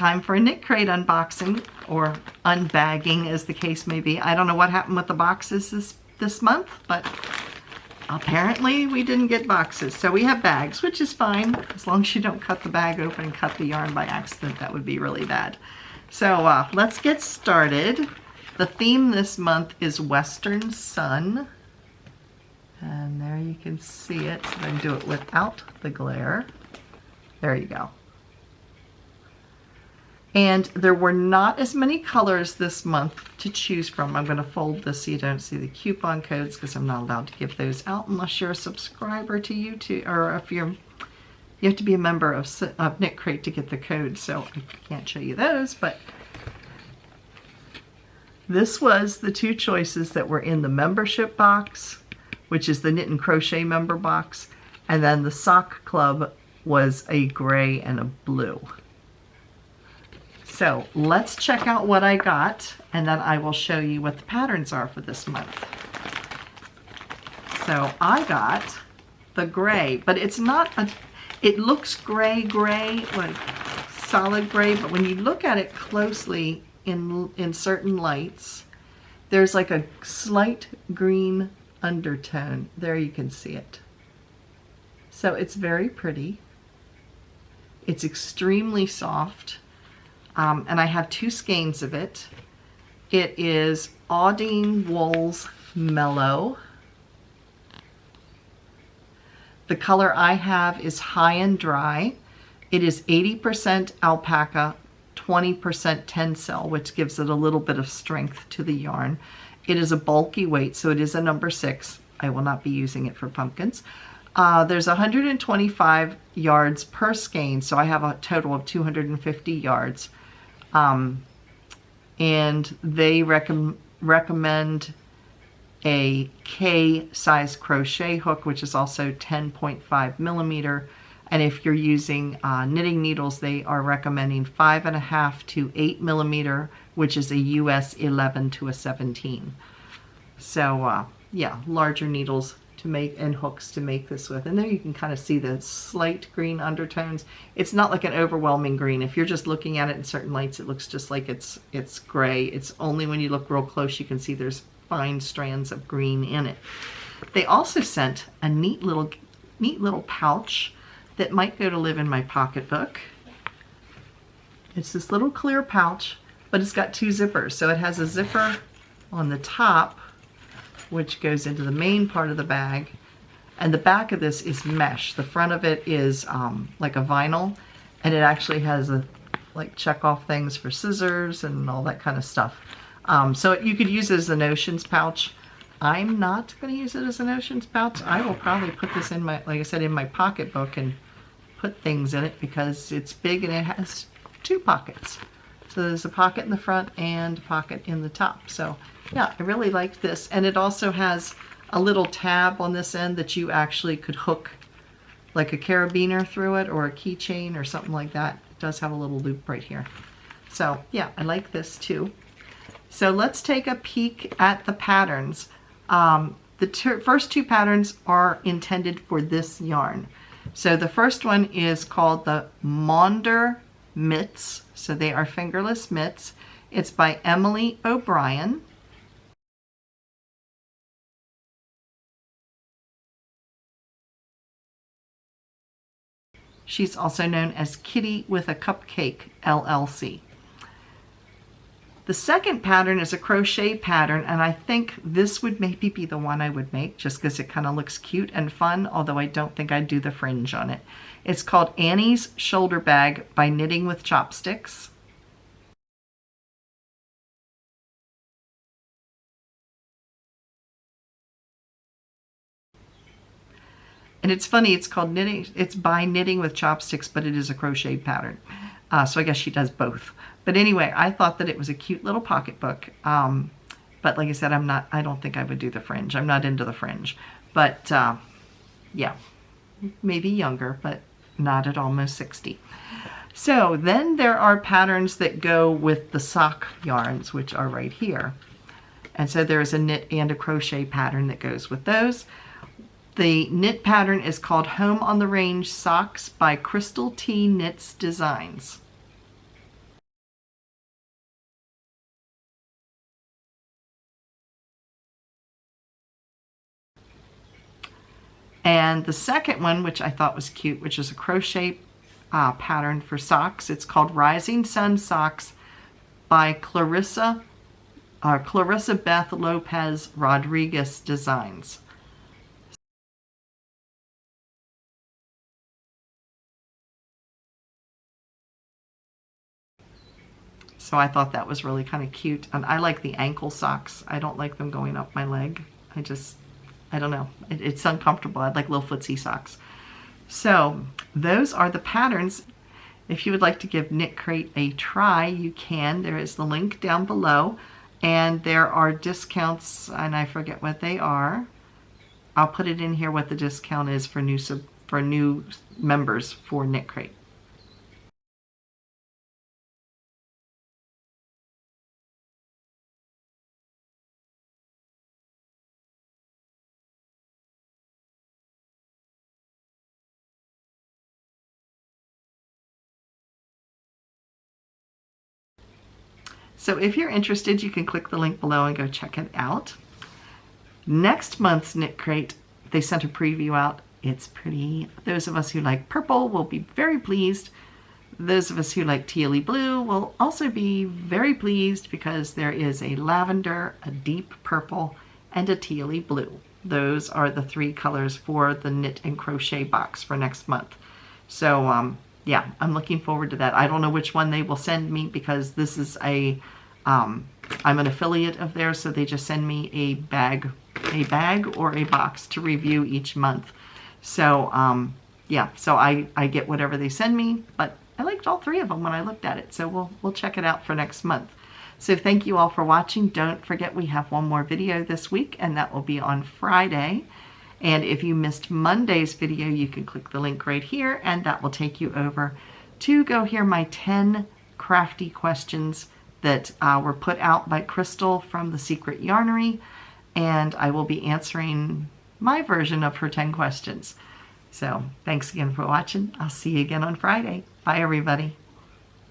time for a Knitcrate unboxing, or unbagging as the case may be. I don't know what happened with the boxes this month, but apparently we didn't get boxes. So we have bags, which is fine, as long as you don't cut the bag open and cut the yarn by accident. That would be really bad. So let's get started. The theme this month is Western Sun. And there you can see it. So I'm going to do it without the glare. There you go. And there were not as many colors this month to choose from. I'm going to fold this so you don't see the coupon codes, because I'm not allowed to give those out unless you're a subscriber to YouTube, or if you have to be a member of Knitcrate to get the code, so I can't show you those. But this was the two choices that were in the membership box, which is the Knit and Crochet member box, and then the Sock Club was a gray and a blue. So let's check out what I got, and then I will show you what the patterns are for this month. So I got the gray, but it's not it looks gray, like solid gray, but when you look at it closely in certain lights, there's like a slight green undertone. There you can see it. So it's very pretty. It's extremely soft. And I have two skeins of it. It is Audine Wool's Mellow. The color I have is High and Dry. It is 80% alpaca, 20% tencel, which gives it a little bit of strength to the yarn. It is a bulky weight, so it is a number 6. I will not be using it for pumpkins. There's 125 yards per skein, so I have a total of 250 yards. And they recommend a K size crochet hook, which is also 10.5 millimeter. And if you're using knitting needles, they are recommending 5.5 to 8 millimeter, which is a US 11 to a 17. So yeah, larger needles to make and hooks to make this with. And there you can kind of see the slight green undertones. It's not like an overwhelming green. If you're just looking at it in certain lights, it looks just like it's gray. It's only when you look real close you can see there's fine strands of green in it. They also sent a neat little pouch that might go to live in my pocketbook. It's this little clear pouch, but it's got two zippers. So it has a zipper on the top, which goes into the main part of the bag, and the back of this is mesh. The front of it is like a vinyl, and it actually has like check off things for scissors and all that kind of stuff. So you could use it as an oceans pouch. I'm not going to use it as an oceans pouch. I will probably put this in my, like I said, in my pocketbook and put things in it because it's big and it has two pockets. So there's a pocket in the front and a pocket in the top. So yeah, I really like this. And it also has a little tab on this end that you actually could hook like a carabiner through it, or a keychain or something like that. It does have a little loop right here. So yeah, I like this too. So let's take a peek at the patterns. The first two patterns are intended for this yarn. So the first one is called the Maunder Mitts. So they are fingerless mitts. It's by Emily O'Brien. She's also known as Kitty with a Cupcake, LLC. The second pattern is a crochet pattern, and I think this would maybe be the one I would make just because it kind of looks cute and fun, although I don't think I'd do the fringe on it. It's called Annie's Shoulder Bag by Knitting with Chopsticks. And it's funny, it's called Knitting, it's by Knitting with Chopsticks, but it is a crochet pattern. So I guess she does both. But anyway, I thought that it was a cute little pocketbook. But like I said, I don't think I would do the fringe. I'm not into the fringe. But yeah, maybe younger, but not at almost 60. So then there are patterns that go with the sock yarns, which are right here. And so there is a knit and a crochet pattern that goes with those. The knit pattern is called Home on the Range Socks by Crystal T Knits Designs. And the second one, which I thought was cute, which is a crochet pattern for socks. It's called Rising Sun Socks by Clarissa Beth Lopez Rodriguez Designs. So I thought that was really kind of cute. And I like the ankle socks. I don't like them going up my leg. I don't know. It's uncomfortable. I'd like little footsie socks. So those are the patterns. If you would like to give Knitcrate a try, you can. There is the link down below. And there are discounts, and I forget what they are. I'll put it in here what the discount is for new members for Knitcrate. So if you're interested, you can click the link below and go check it out. Next month's Knitcrate, they sent a preview out. It's pretty. Those of us who like purple will be very pleased. Those of us who like tealy blue will also be very pleased because there is a lavender, a deep purple, and a tealy blue. Those are the 3 colors for the knit and crochet box for next month. So yeah, I'm looking forward to that. I don't know which one they will send me because this is I'm an affiliate of theirs, so they just send me a bag or a box to review each month. So yeah, so I get whatever they send me, but I liked all 3 of them when I looked at it. So we'll check it out for next month. So thank you all for watching. Don't forget we have one more video this week, and that will be on Friday. And if you missed Monday's video, you can click the link right here, and that will take you over to go hear my 10 crafty questions that were put out by Crystal from The Secret Yarnery, and I will be answering my version of her 10 questions. So thanks again for watching. I'll see you again on Friday. Bye, everybody.